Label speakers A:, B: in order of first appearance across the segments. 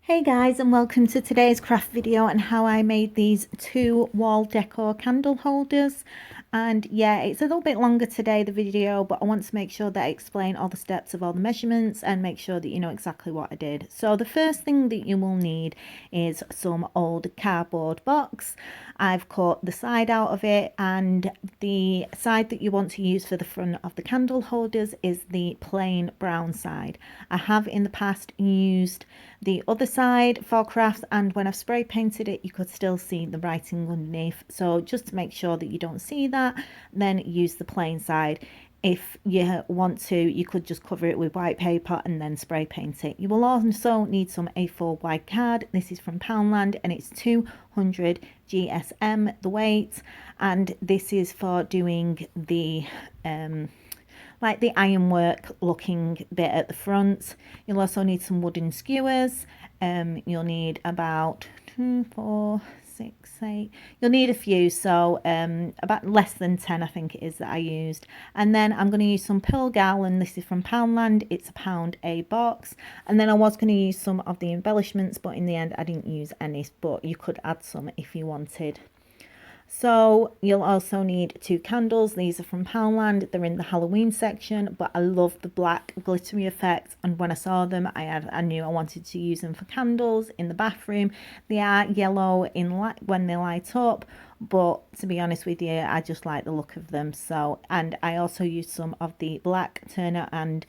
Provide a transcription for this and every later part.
A: Hey guys, and welcome to today's craft video and how I made these two wall decor candle holders. And yeah, it's a little bit longer today, the video, but I want to make sure that I explain all the steps of all the measurements and make sure that you know exactly what I did. So the first thing that you will need is some old cardboard box. I've cut the side out of it, and the side that you want to use for the front of the candle holders is the plain brown side. I have in the past used the other side for crafts, and when I've spray painted it you could still see the writing underneath, so just to make sure that you don't see that, then use the plain side. If you want to, you could just cover it with white paper and then spray paint it. You will also need some A4 wide card. This is from Poundland and it's 200 GSM the weight, and this is for doing the like the ironwork looking bit at the front. You'll also need some wooden skewers. You'll need about 2, 4, 6, 8. You'll need a few, so about less than 10 I think it is that I used. And then I'm going to use some pearl garland. This is from Poundland. It's £1 a box. And then I was going to use some of the embellishments, but in the end I didn't use any, but you could add some if you wanted. So you'll also need 2 candles. These are from Poundland. They're in the Halloween section, but I love the black glittery effect, and when I saw them I knew I wanted to use them for candles in the bathroom. They are yellow in light when they light up, but to be honest with you, I just like the look of them. So, and I also used some of the black Turner and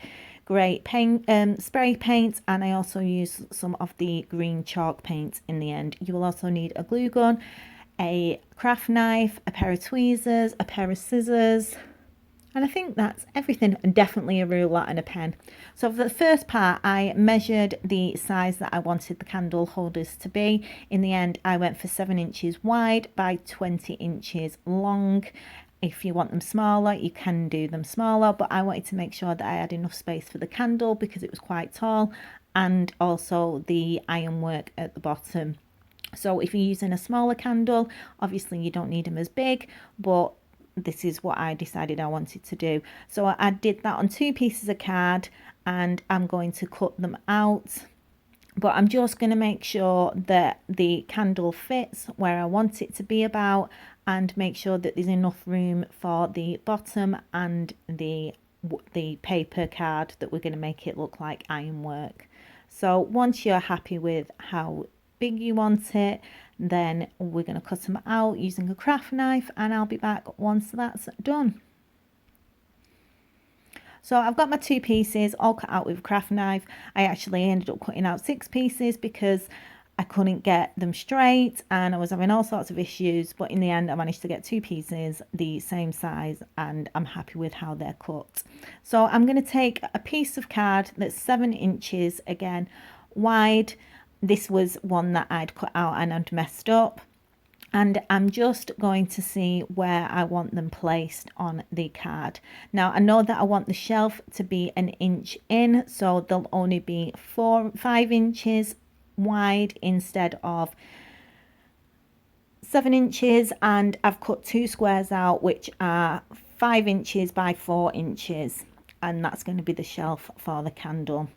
A: grey paint, spray paint, and I also used some of the green chalk paint in the end. You will also need a glue gun, a craft knife, a pair of tweezers, a pair of scissors, and I think that's everything, and definitely a ruler and a pen. So for the first part I measured the size that I wanted the candle holders to be. In the end I went for 7 inches wide by 20 inches long. If you want them smaller you can do them smaller, but I wanted to make sure that I had enough space for the candle because it was quite tall, and also the ironwork at the bottom. So if you're using a smaller candle, obviously you don't need them as big, but this is what I decided I wanted to do. So I did that on 2 pieces of card, and I'm going to cut them out. But I'm just going to make sure that the candle fits where I want it to be about, and make sure that there's enough room for the bottom and the paper card that we're going to make it look like ironwork. So once you're happy with how big you want it, then we're going to cut them out using a craft knife, and I'll be back once that's done. So I've got my 2 pieces all cut out with a craft knife. I actually ended up cutting out 6 pieces because I couldn't get them straight and I was having all sorts of issues, but in the end I managed to get 2 pieces the same size, and I'm happy with how they're cut. So I'm going to take a piece of card that's 7 inches again wide. This was one that I'd cut out and I'd messed up, and I'm just going to see where I want them placed on the card. Now I know that I want the shelf to be 1 inch in, so they'll only be 5 inches wide instead of 7 inches, and I've cut 2 squares out which are 5 inches by 4 inches, and that's going to be the shelf for the candle.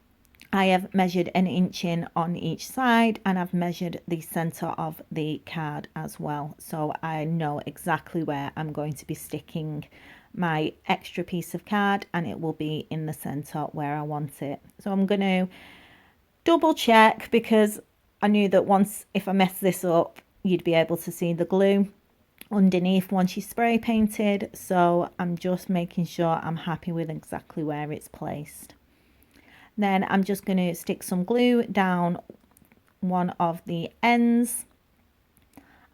A: I have measured 1 inch in on each side, and I've measured the center of the card as well, so I know exactly where I'm going to be sticking my extra piece of card, and it will be in the center where I want it. So I'm going to double check, because I knew that once if I mess this up you'd be able to see the glue underneath once you spray painted, so I'm just making sure I'm happy with exactly where it's placed. Then I'm just going to stick some glue down one of the ends,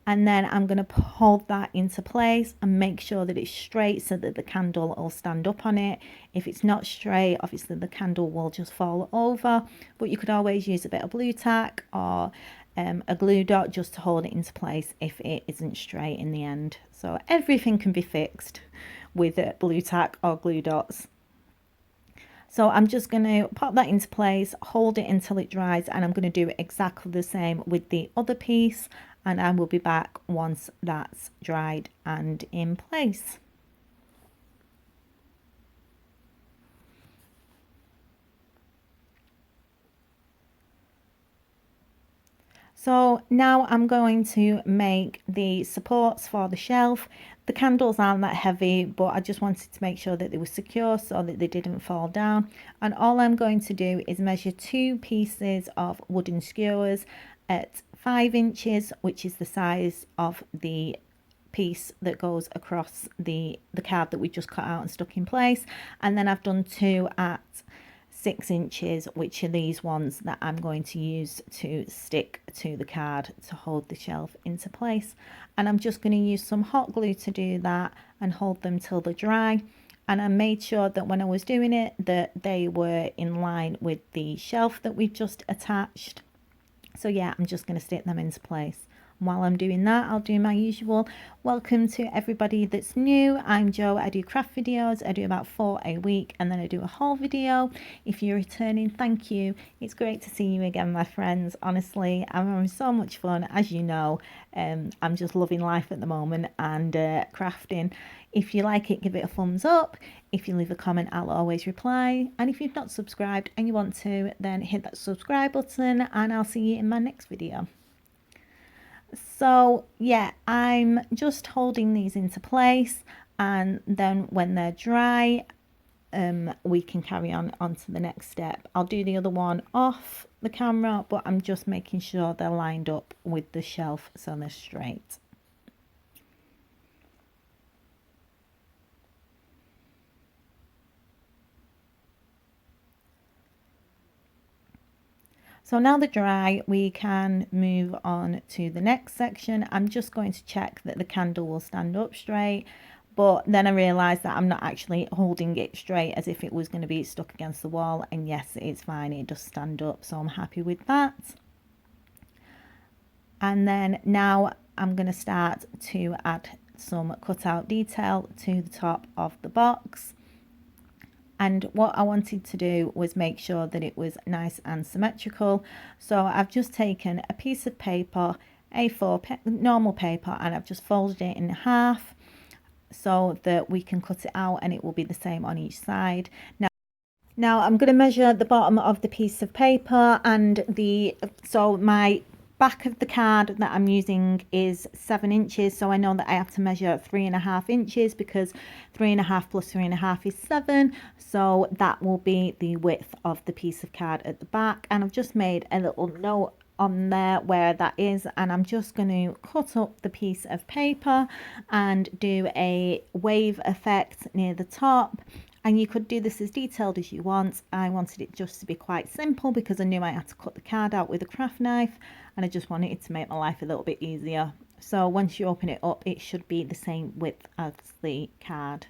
A: and then I'm going to hold that into place and make sure that it's straight so that the candle will stand up on it. If it's not straight, obviously the candle will just fall over, but you could always use a bit of blue tack or a glue dot just to hold it into place if it isn't straight in the end. So everything can be fixed with blue tack or glue dots. So I'm just going to pop that into place, hold it until it dries, and I'm going to do exactly the same with the other piece, and I will be back once that's dried and in place. So now I'm going to make the supports for the shelf. The candles aren't that heavy, but I just wanted to make sure that they were secure so that they didn't fall down. And all I'm going to do is measure 2 pieces of wooden skewers at 5 inches, which is the size of the piece that goes across the card that we just cut out and stuck in place. And then I've done 2 at 6 inches, which are these ones that I'm going to use to stick to the card to hold the shelf into place. And I'm just going to use some hot glue to do that and hold them till they're dry. And I made sure that when I was doing it that they were in line with the shelf that we've just attached. So yeah, I'm just going to stick them into place. While I'm doing that, I'll do my usual welcome to everybody that's new. I'm Jo. I do craft videos. I do about 4 a week, and then I do a haul video. If you're returning, thank you. It's great to see you again, my friends. Honestly, I'm having so much fun. As you know, I'm just loving life at the moment and crafting. If you like it, give it a thumbs up. If you leave a comment, I'll always reply. And if you've not subscribed and you want to, then hit that subscribe button, and I'll see you in my next video. So yeah, I'm just holding these into place, and then when they're dry, we can carry on to the next step. I'll do the other one off the camera, but I'm just making sure they're lined up with the shelf so they're straight. So now they're dry, we can move on to the next section. I'm just going to check that the candle will stand up straight, but then I realised that I'm not actually holding it straight as if it was going to be stuck against the wall, and yes, it's fine, it does stand up, so I'm happy with that. And then now I'm going to start to add some cutout detail to the top of the box. And what I wanted to do was make sure that it was nice and symmetrical. So I've just taken a piece of paper, A4 normal paper, and I've just folded it in half so that we can cut it out and it will be the same on each side. Now I'm going to measure the bottom of the piece of paper, and so my back of the card that I'm using is 7 inches, so I know that I have to measure 3.5 inches because 3.5 plus 3.5 is 7, so that will be the width of the piece of card at the back. And I've just made a little note on there where that is, and I'm just going to cut up the piece of paper and do a wave effect near the top. And you could do this as detailed as you want. I wanted it just to be quite simple because I knew I had to cut the card out with a craft knife, and I just wanted it to make my life a little bit easier. So once you open it up, it should be the same width as the card.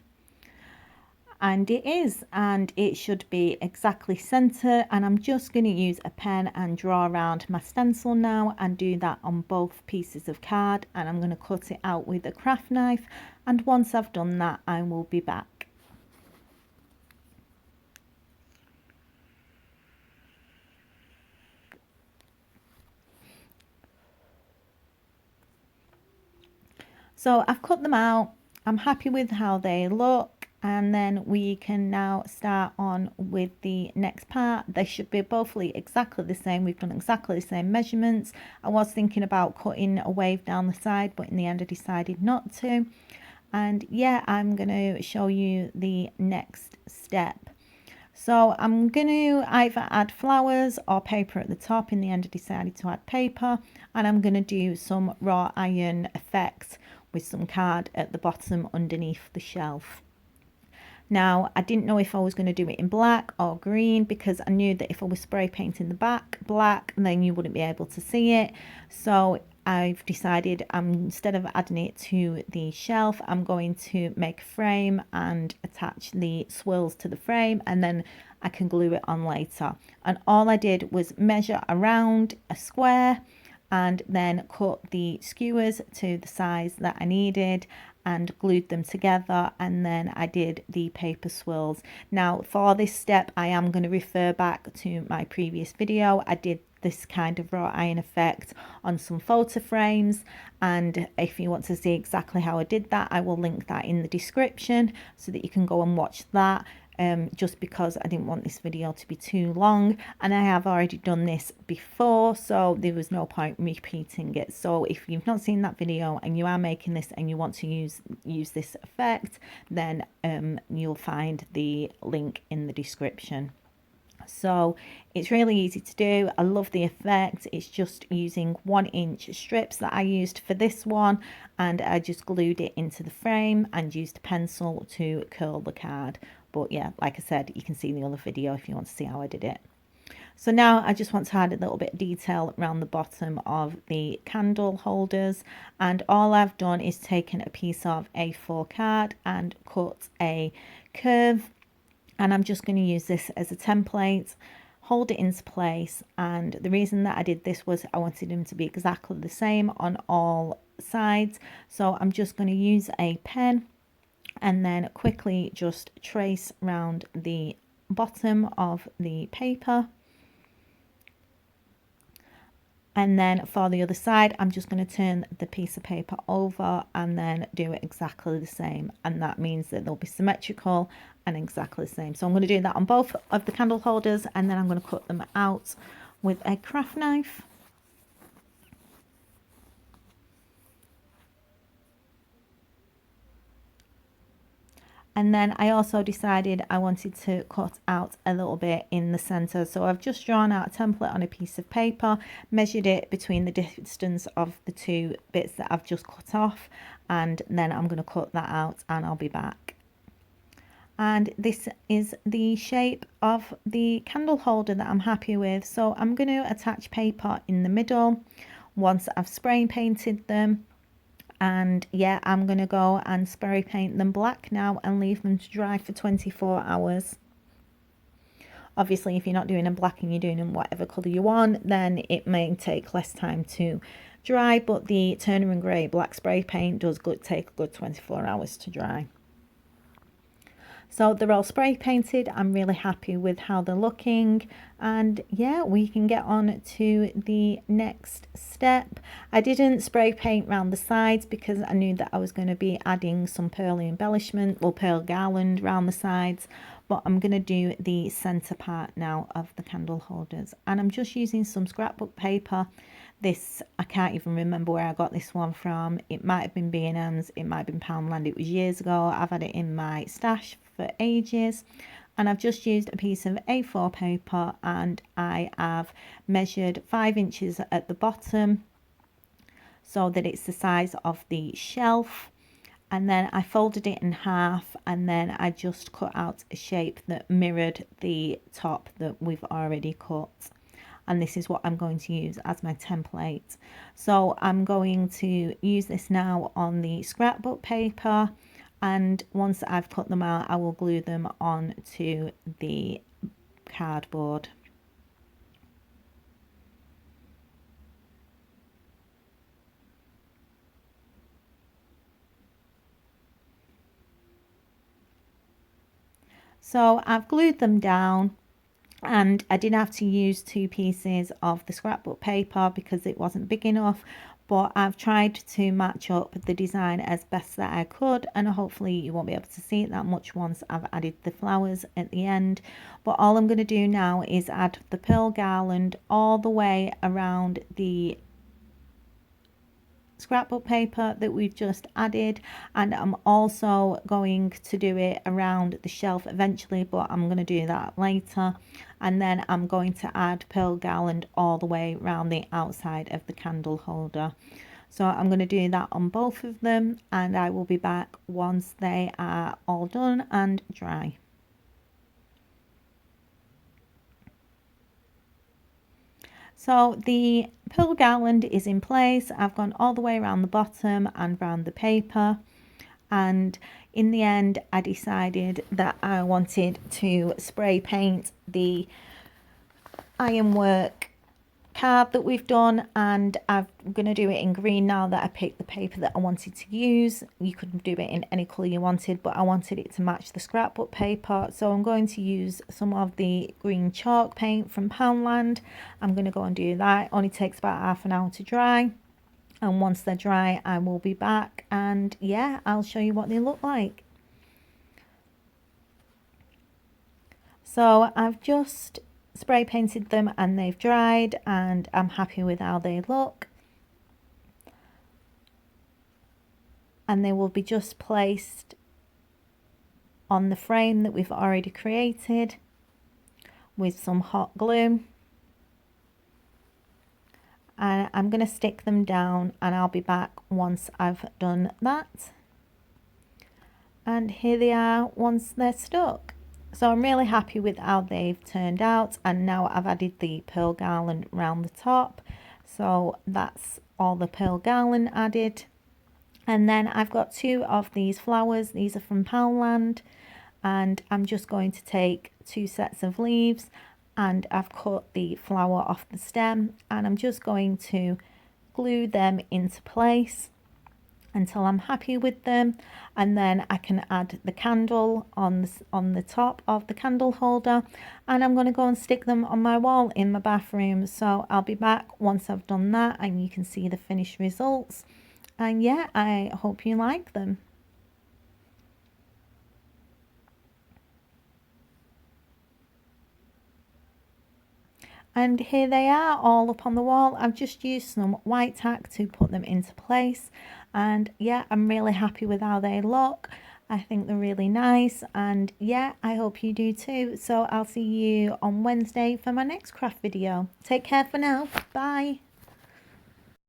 A: And it is, and it should be exactly centre. And I'm just going to use a pen and draw around my stencil now and do that on both pieces of card. And I'm going to cut it out with a craft knife, and once I've done that, I will be back. So I've cut them out. I'm happy with how they look, and then we can now start on with the next part. They should be both exactly the same. We've done exactly the same measurements. I was thinking about cutting a wave down the side, but in the end I decided not to. And yeah, I'm going to show you the next step. So I'm going to either add flowers or paper at the top. In the end I decided to add paper, and I'm going to do some raw iron effect with some card at the bottom underneath the shelf. Now, I didn't know if I was going to do it in black or green because I knew that if I was spray painting the back black, then you wouldn't be able to see it. So I've decided instead of adding it to the shelf, I'm going to make a frame and attach the swirls to the frame, and then I can glue it on later. And all I did was measure around a square and then cut the skewers to the size that I needed and glued them together, and then I did the paper swirls. Now for this step I am going to refer back to my previous video. I did this kind of wrought iron effect on some photo frames, and if you want to see exactly how I did that, I will link that in the description so that you can go and watch that. just because I didn't want this video to be too long, and I have already done this before, so there was no point repeating it. So if you've not seen that video and you are making this and you want to use this effect, then you'll find the link in the description. So it's really easy to do. I love the effect. It's just using 1-inch strips that I used for this one, and I just glued it into the frame and used a pencil to curl the card. But yeah, like I said, you can see the other video if you want to see how I did it. So now I just want to add a little bit of detail around the bottom of the candle holders, and all I've done is taken a piece of A4 card and cut a curve, and I'm just going to use this as a template, hold it into place. And the reason that I did this was I wanted them to be exactly the same on all sides. So I'm just going to use a pen and then quickly just trace around the bottom of the paper. And then for the other side, I'm just going to turn the piece of paper over and then do it exactly the same. And that means that they'll be symmetrical and exactly the same. So I'm going to do that on both of the candle holders, and then I'm going to cut them out with a craft knife. And then I also decided I wanted to cut out a little bit in the center. So I've just drawn out a template on a piece of paper, measured it between the distance of the two bits that I've just cut off, and then I'm going to cut that out and I'll be back. And this is the shape of the candle holder that I'm happy with. So I'm going to attach paper in the middle once I've spray painted them. And yeah, I'm going to go and spray paint them black now and leave them to dry for 24 hours. Obviously, if you're not doing them black and you're doing them whatever colour you want, then it may take less time to dry, but the Turner and Grey black spray paint does take a good 24 hours to dry. So they're all spray painted. I'm really happy with how they're looking, and yeah, we can get on to the next step. I didn't spray paint around the sides because I knew that I was going to be adding some pearly embellishment or pearl garland around the sides, but I'm going to do the center part now of the candle holders, and I'm just using some scrapbook paper. This, I can't even remember where I got this one from. It might have been B&M's, it might have been Poundland. It was years ago. I've had it in my stash for ages, and I've just used a piece of A4 paper, and I have measured 5 inches at the bottom so that it's the size of the shelf, and then I folded it in half, and then I just cut out a shape that mirrored the top that we've already cut. And this is what I'm going to use as my template. So I'm going to use this now on the scrapbook paper, and once I've cut them out, I will glue them onto the cardboard. So I've glued them down, and I did have to use 2 pieces of the scrapbook paper because it wasn't big enough, but I've tried to match up the design as best that I could, and hopefully you won't be able to see it that much once I've added the flowers at the end. But all I'm going to do now is add the pearl garland all the way around the scrapbook paper that we've just added, and I'm also going to do it around the shelf eventually, but I'm going to do that later. And then I'm going to add pearl garland all the way around the outside of the candle holder. So I'm going to do that on both of them, and I will be back once they are all done and dry. So the pearl garland is in place. I've gone all the way around the bottom and around the paper, and in the end I decided that I wanted to spray paint the ironwork card that we've done, and I'm going to do it in green now that I picked the paper that I wanted to use. You could do it in any colour you wanted, but I wanted it to match the scrapbook paper, so I'm going to use some of the green chalk paint from Poundland. I'm going to go and do that. It only takes about half an hour to dry, and once they're dry I will be back, and yeah, I'll show you what they look like. So I've just spray painted them and they've dried, and I'm happy with how they look. And they will be just placed on the frame that we've already created with some hot glue. And I'm going to stick them down, and I'll be back once I've done that. And here they are once they're stuck. So I'm really happy with how they've turned out, and now I've added the pearl garland around the top. So that's all the pearl garland added. And then I've got two of these flowers. These are from Poundland, and I'm just going to take two sets of leaves, and I've cut the flower off the stem, and I'm just going to glue them into place until I'm happy with them, and then I can add the candle on the top of the candle holder, and I'm going to go and stick them on my wall in my bathroom. So I'll be back once I've done that and you can see the finished results. And yeah, I hope you like them. And here they are all up on the wall. I've just used some white tack to put them into place. And yeah, I'm really happy with how they look. I think they're really nice. And yeah, I hope you do too. So I'll see you on Wednesday for my next craft video. Take care for now. Bye.